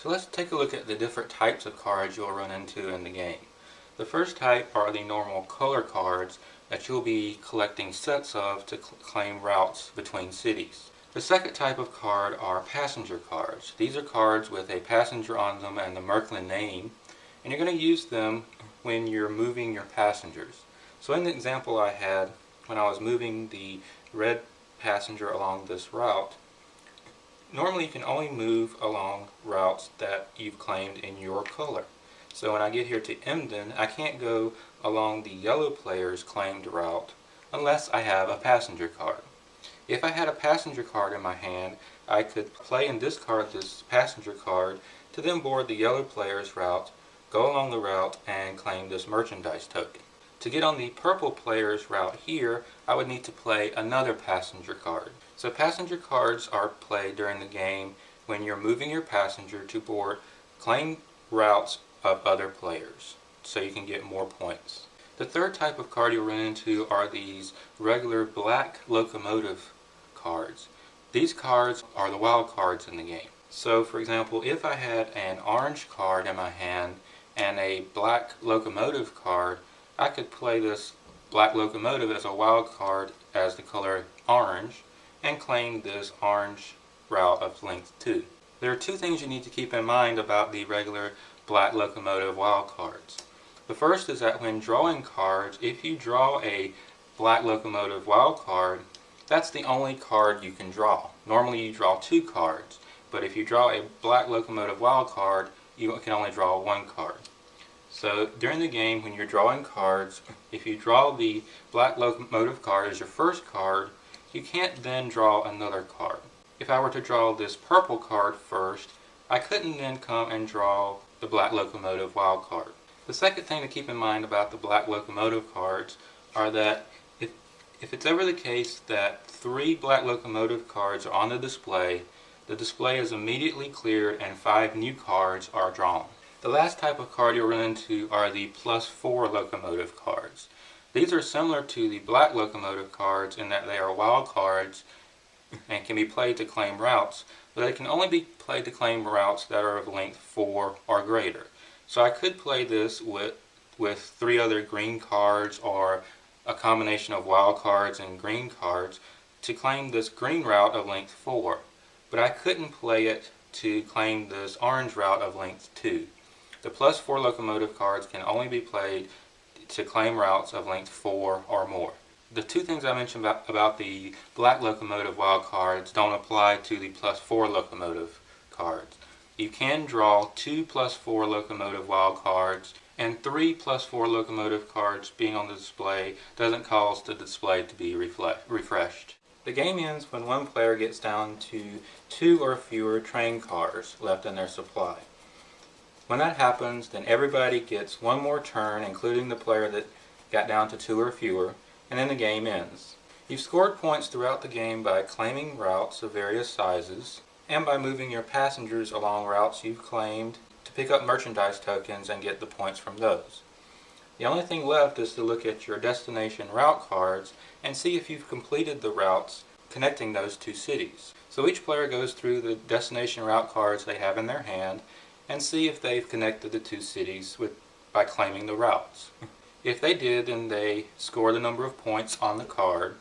So let's take a look at the different types of cards you'll run into in the game. The first type are the normal color cards that you'll be collecting sets of to claim routes between cities. The second type of card are passenger cards. These are cards with a passenger on them and the Märklin name, and you're going to use them when you're moving your passengers. So in the example I had, when I was moving the red passenger along this route, normally you can only move along routes that you've claimed in your color. So when I get here to Emden, I can't go along the yellow player's claimed route unless I have a passenger card. If I had a passenger card in my hand, I could play and discard this passenger card to then board the yellow player's route, go along the route, and claim this merchandise token. To get on the purple player's route here, I would need to play another passenger card. So passenger cards are played during the game when you're moving your passenger to board claim routes of other players, so you can get more points. The third type of card you'll run into are these regular black locomotive cards. These cards are the wild cards in the game. So for example, if I had an orange card in my hand and a black locomotive card, I could play this black locomotive as a wild card as the color orange and claim this orange route of length 2. There are two things you need to keep in mind about the regular black locomotive wild cards. The first is that when drawing cards, if you draw a black locomotive wild card, that's the only card you can draw. Normally you draw 2 cards, but if you draw a black locomotive wild card, you can only draw 1 card. So during the game, when you're drawing cards, if you draw the black locomotive card as your first card, you can't then draw another card. If I were to draw this purple card first, I couldn't then come and draw the black locomotive wild card. The second thing to keep in mind about the black locomotive cards are that if it's ever the case that 3 black locomotive cards are on the display is immediately cleared and 5 new cards are drawn. The last type of card you'll run into are the +4 locomotive cards. These are similar to the black locomotive cards in that they are wild cards and can be played to claim routes, but they can only be played to claim routes that are of length 4 or greater. So I could play this with 3 other green cards or a combination of wild cards and green cards to claim this green route of length 4, but I couldn't play it to claim this orange route of length 2. The +4 locomotive cards can only be played to claim routes of length 4 or more. The two things I mentioned about the black locomotive wild cards don't apply to the +4 locomotive cards. You can draw 2 +4 locomotive wild cards, and 3 +4 locomotive cards being on the display doesn't cause the display to be refreshed. The game ends when one player gets down to 2 or fewer train cars left in their supply. When that happens, then everybody gets one more turn, including the player that got down to 2 or fewer, and then the game ends. You've scored points throughout the game by claiming routes of various sizes, and by moving your passengers along routes you've claimed to pick up merchandise tokens and get the points from those. The only thing left is to look at your destination route cards and see if you've completed the routes connecting those 2 cities. So each player goes through the destination route cards they have in their hand and see if they've connected the 2 cities by claiming the routes. If they did, then they score the number of points on the card.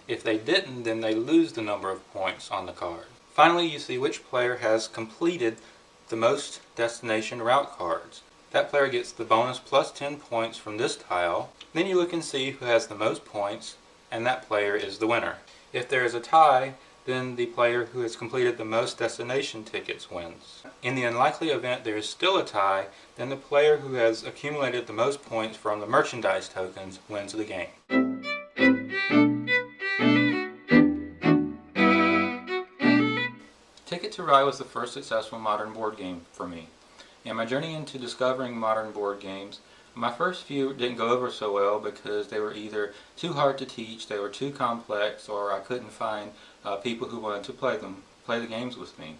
If they didn't, then they lose the number of points on the card. Finally, you see which player has completed the most destination route cards. That player gets the bonus +10 points from this tile. Then you look and see who has the most points, and that player is the winner. If there is a tie, then the player who has completed the most destination tickets wins. In the unlikely event there is still a tie, then the player who has accumulated the most points from the merchandise tokens wins the game. Ticket to Ride was the first successful modern board game for me. In my journey into discovering modern board games, my first few didn't go over so well because they were either too hard to teach, they were too complex, or I couldn't find people who wanted to play the games with me.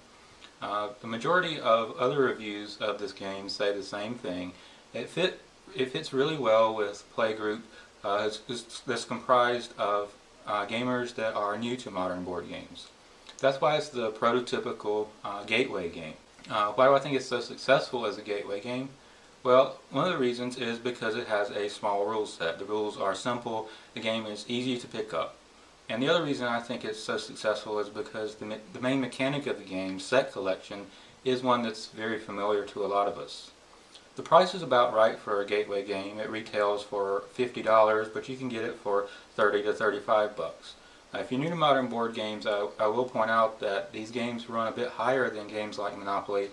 The majority of other reviews of this game say the same thing. It fits really well with playgroup that's comprised of gamers that are new to modern board games. That's why it's the prototypical gateway game. Why do I think it's so successful as a gateway game? Well, one of the reasons is because it has a small rule set. The rules are simple, the game is easy to pick up. And the other reason I think it's so successful is because the main mechanic of the game, set collection, is one that's very familiar to a lot of us. The price is about right for a gateway game. It retails for $50, but you can get it for $30 to $35. If you're new to modern board games, I will point out that these games run a bit higher than games like Monopoly,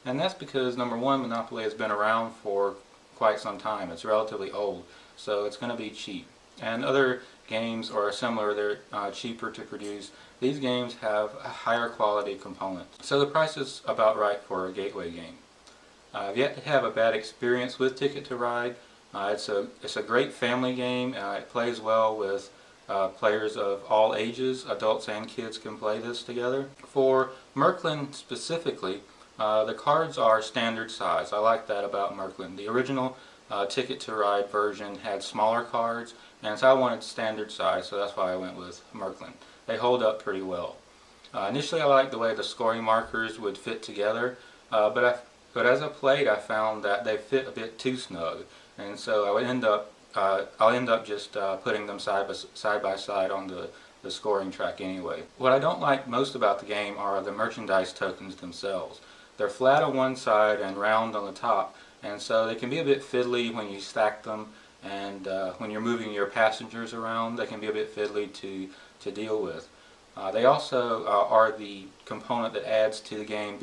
and that's because, number one, Monopoly has been around for quite some time. It's relatively old, so it's going to be cheap. And other games are similar, they're cheaper to produce. These games have a higher quality components. So the price is about right for a gateway game. I've yet to have a bad experience with Ticket to Ride. It's a great family game. It plays well with players of all ages. Adults and kids can play this together. For Märklin specifically, the cards are standard size. I like that about Märklin. The original Ticket to Ride version had smaller cards, and so I wanted standard size, so that's why I went with Märklin. They hold up pretty well. Initially I liked the way the scoring markers would fit together, but as I played I found that they fit a bit too snug, and so I'll end up just putting them side by side on the scoring track anyway. What I don't like most about the game are the merchandise tokens themselves. They're flat on one side and round on the top, and so they can be a bit fiddly when you stack them, and when you're moving your passengers around they can be a bit fiddly to deal with. They also are the component that adds to the game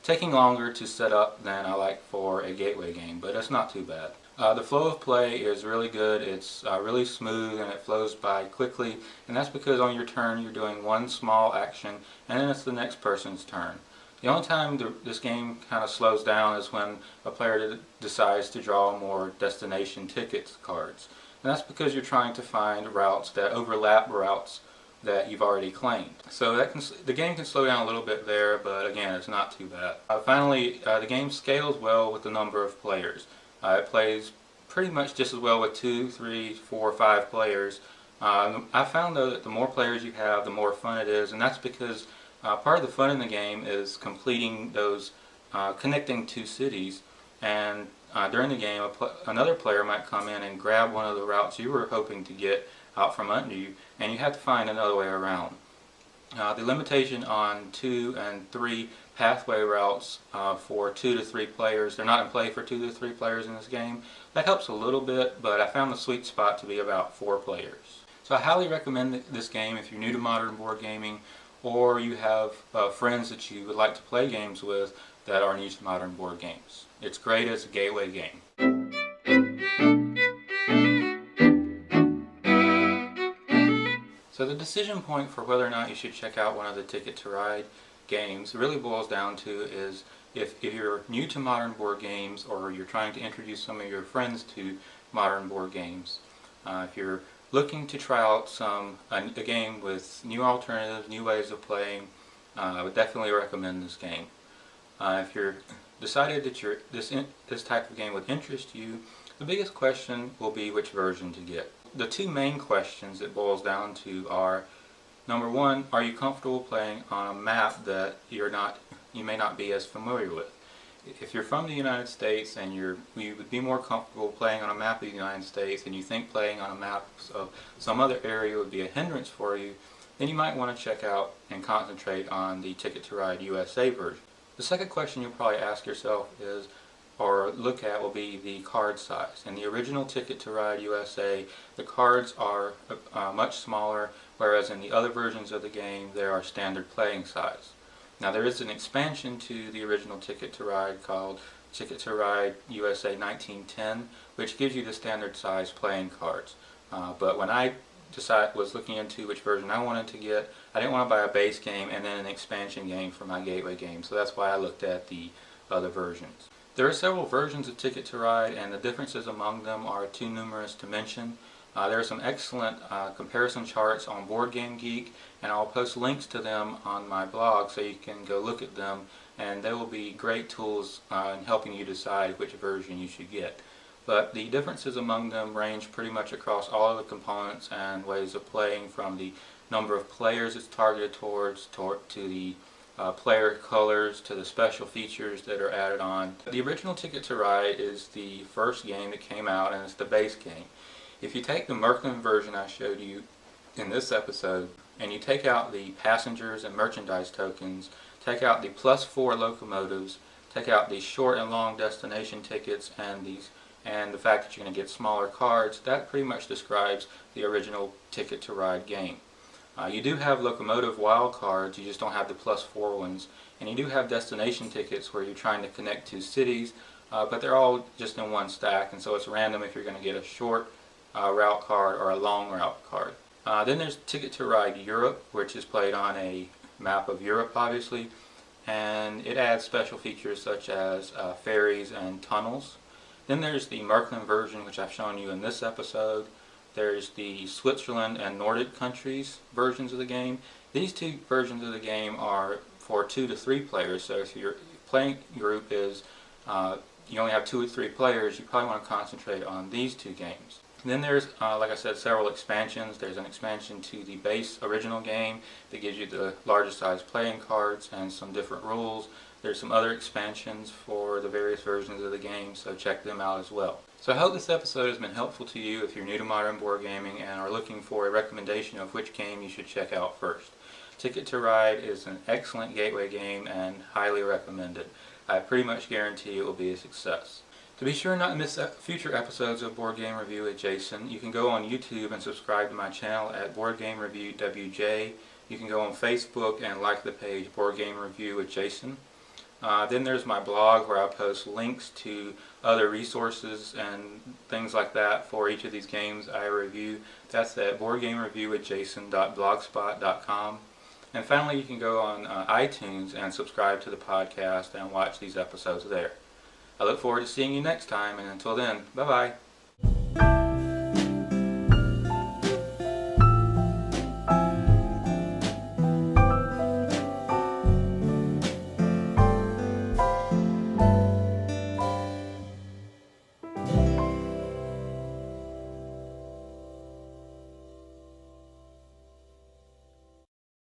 taking longer to set up than I like for a gateway game, but it's not too bad. The flow of play is really good. It's really smooth and it flows by quickly, and that's because on your turn you're doing one small action and then it's the next person's turn. The only time this game kind of slows down is when a player decides to draw more destination tickets cards, and that's because you're trying to find routes that overlap routes that you've already claimed. So the game can slow down a little bit there, but again, it's not too bad. Finally, the game scales well with the number of players. It plays pretty much just as well with 2, 3, 4, 5 players. I found though that the more players you have, the more fun it is, and that's because part of the fun in the game is completing those, connecting two cities, and during the game another player might come in and grab one of the routes you were hoping to get out from under you, and you have to find another way around. The limitation on 2 and 3 pathway routes for 2 to 3 players, they're not in play for 2 to 3 players in this game. That helps a little bit, but I found the sweet spot to be about 4 players. So I highly recommend this game if you're new to modern board gaming, or you have friends that you would like to play games with that are new to modern board games. It's great as a gateway game. So the decision point for whether or not you should check out one of the Ticket to Ride games really boils down to is if you're new to modern board games, or you're trying to introduce some of your friends to modern board games. If you're looking to try out a game with new alternatives, new ways of playing, I would definitely recommend this game. If you're decided that this type of game would interest you, the biggest question will be which version to get. The two main questions it boils down to are, number one, are you comfortable playing on a map that you may not be as familiar with? If you're from the United States and you would be more comfortable playing on a map of the United States, and you think playing on a map of some other area would be a hindrance for you, then you might want to check out and concentrate on the Ticket to Ride USA version. The second question you'll probably ask yourself is, or look at, will be the card size. In the original Ticket to Ride USA, the cards are much smaller, whereas in the other versions of the game, they are standard playing size. Now there is an expansion to the original Ticket to Ride called Ticket to Ride USA 1910, which gives you the standard size playing cards. But when I was looking into which version I wanted to get, I didn't want to buy a base game and then an expansion game for my gateway game, so that's why I looked at the other versions. There are several versions of Ticket to Ride, and the differences among them are too numerous to mention. There are some excellent comparison charts on Board Game Geek, and I'll post links to them on my blog so you can go look at them, and they will be great tools in helping you decide which version you should get. But the differences among them range pretty much across all of the components and ways of playing, from the number of players it's targeted towards to the player colors to the special features that are added on. The original Ticket to Ride is the first game that came out, and it's the base game. If you take the Märklin version I showed you in this episode, and you take out the passengers and merchandise tokens, take out the +4 locomotives, take out the short and long destination tickets, and the fact that you're going to get smaller cards, that pretty much describes the original Ticket to Ride game. You do have locomotive wild cards, you just don't have the +4 ones, and you do have destination tickets where you're trying to connect to cities, but they're all just in one stack, and so it's random if you're going to get a short route card or a long route card. Then there's Ticket to Ride Europe, which is played on a map of Europe, obviously, and it adds special features such as ferries and tunnels. Then there's the Märklin version, which I've shown you in this episode. There's the Switzerland and Nordic countries versions of the game. These two versions of the game are for 2 to 3 players, so if your playing group is you only have 2 or 3 players, you probably want to concentrate on these two games. Then there's, like I said, several expansions. There's an expansion to the base original game that gives you the largest size playing cards and some different rules. There's some other expansions for the various versions of the game, so check them out as well. So I hope this episode has been helpful to you if you're new to modern board gaming and are looking for a recommendation of which game you should check out first. Ticket to Ride is an excellent gateway game and highly recommended. I pretty much guarantee it will be a success. To be sure not to miss future episodes of Board Game Review with Jason, you can go on YouTube and subscribe to my channel at BGRWJ. You can go on Facebook and like the page Board Game Review with Jason. Then there's my blog where I post links to other resources and things like that for each of these games I review. That's at boardgamereview.jason.blogspot.com. And finally, you can go on iTunes and subscribe to the podcast and watch these episodes there. I look forward to seeing you next time, and until then, bye-bye.